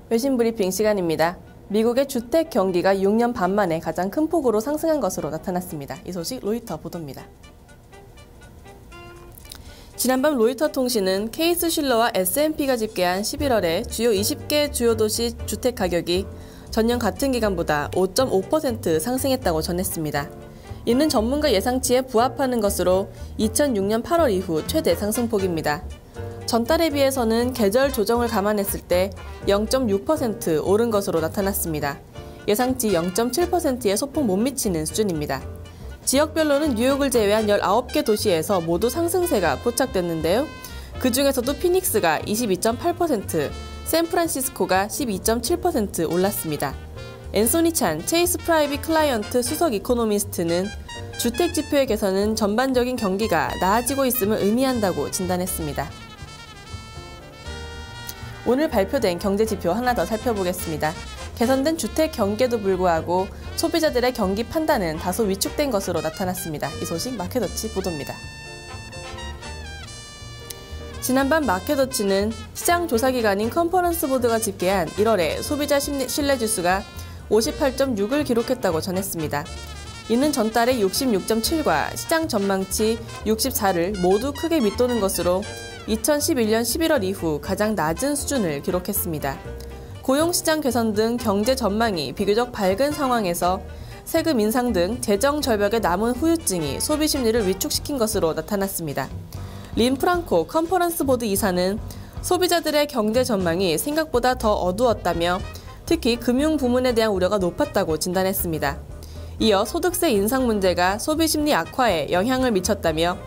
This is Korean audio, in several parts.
외신 브리핑 시간입니다. 미국의 주택 경기가 6년 반 만에 가장 큰 폭으로 상승한 것으로 나타났습니다. 이 소식 로이터 보도입니다. 지난밤 로이터 통신은 케이스 슐러와 S&P가 집계한 11월에 주요 20개 주요 도시 주택 가격이 전년 같은 기간보다 5.5% 상승했다고 전했습니다. 이는 전문가 예상치에 부합하는 것으로 2006년 8월 이후 최대 상승폭입니다. 전달에 비해서는 계절 조정을 감안했을 때 0.6% 오른 것으로 나타났습니다. 예상치 0.7%의 소폭 못 미치는 수준입니다. 지역별로는 뉴욕을 제외한 19개 도시에서 모두 상승세가 포착됐는데요. 그 중에서도 피닉스가 22.8%, 샌프란시스코가 12.7% 올랐습니다. 앤소니 찬 체이스 프라이빗 클라이언트 수석 이코노미스트는 주택 지표의 개선은 전반적인 경기가 나아지고 있음을 의미한다고 진단했습니다. 오늘 발표된 경제지표 하나 더 살펴보겠습니다. 개선된 주택 경기에도 불구하고 소비자들의 경기 판단은 다소 위축된 것으로 나타났습니다. 이 소식 마켓워치 보도입니다. 지난밤 마켓워치는 시장 조사기관인 컨퍼런스 보드가 집계한 1월에 소비자 신뢰지수가 58.6을 기록했다고 전했습니다. 이는 전달의 66.7과 시장 전망치 64를 모두 크게 밑도는 것으로 2011년 11월 이후 가장 낮은 수준을 기록했습니다. 고용시장 개선 등 경제 전망이 비교적 밝은 상황에서 세금 인상 등 재정 절벽에 남은 후유증이 소비 심리를 위축시킨 것으로 나타났습니다. 린 프랑코 컨퍼런스 보드 이사는 소비자들의 경제 전망이 생각보다 더 어두웠다며 특히 금융 부문에 대한 우려가 높았다고 진단했습니다. 이어 소득세 인상 문제가 소비 심리 악화에 영향을 미쳤다며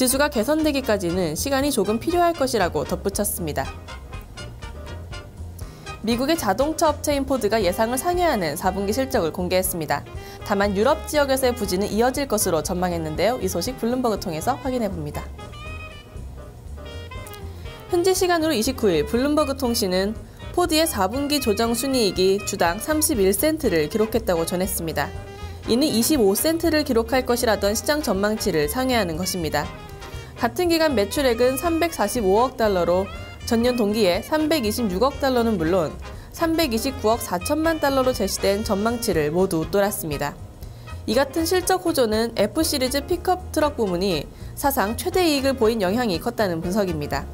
지수가 개선되기까지는 시간이 조금 필요할 것이라고 덧붙였습니다. 미국의 자동차 업체인 포드가 예상을 상회하는 4분기 실적을 공개했습니다. 다만 유럽 지역에서의 부진은 이어질 것으로 전망했는데요. 이 소식 블룸버그 통해서 확인해봅니다. 현지 시간으로 29일 블룸버그 통신은 포드의 4분기 조정 순이익이 주당 31센트를 기록했다고 전했습니다. 이는 25센트를 기록할 것이라던 시장 전망치를 상회하는 것입니다. 같은 기간 매출액은 345억 달러로 전년 동기에 326억 달러는 물론 329억 4천만 달러로 제시된 전망치를 모두 웃돌았습니다. 이 같은 실적 호조는 F시리즈 픽업 트럭 부문이 사상 최대 이익을 보인 영향이 컸다는 분석입니다.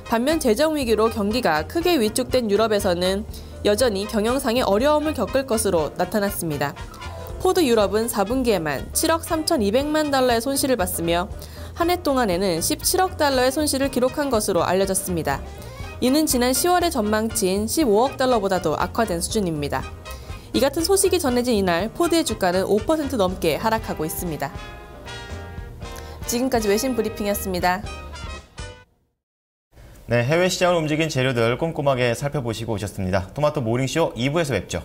반면 재정 위기로 경기가 크게 위축된 유럽에서는 여전히 경영상의 어려움을 겪을 것으로 나타났습니다. 포드 유럽은 4분기에만 7억 3,200만 달러의 손실을 봤으며 한 해 동안에는 17억 달러의 손실을 기록한 것으로 알려졌습니다. 이는 지난 10월의 전망치인 15억 달러보다도 악화된 수준입니다. 이 같은 소식이 전해진 이날 포드의 주가는 5% 넘게 하락하고 있습니다. 지금까지 외신 브리핑이었습니다. 네, 해외 시장을 움직인 재료들 꼼꼼하게 살펴보시고 오셨습니다. 토마토 모닝쇼 2부에서 뵙죠.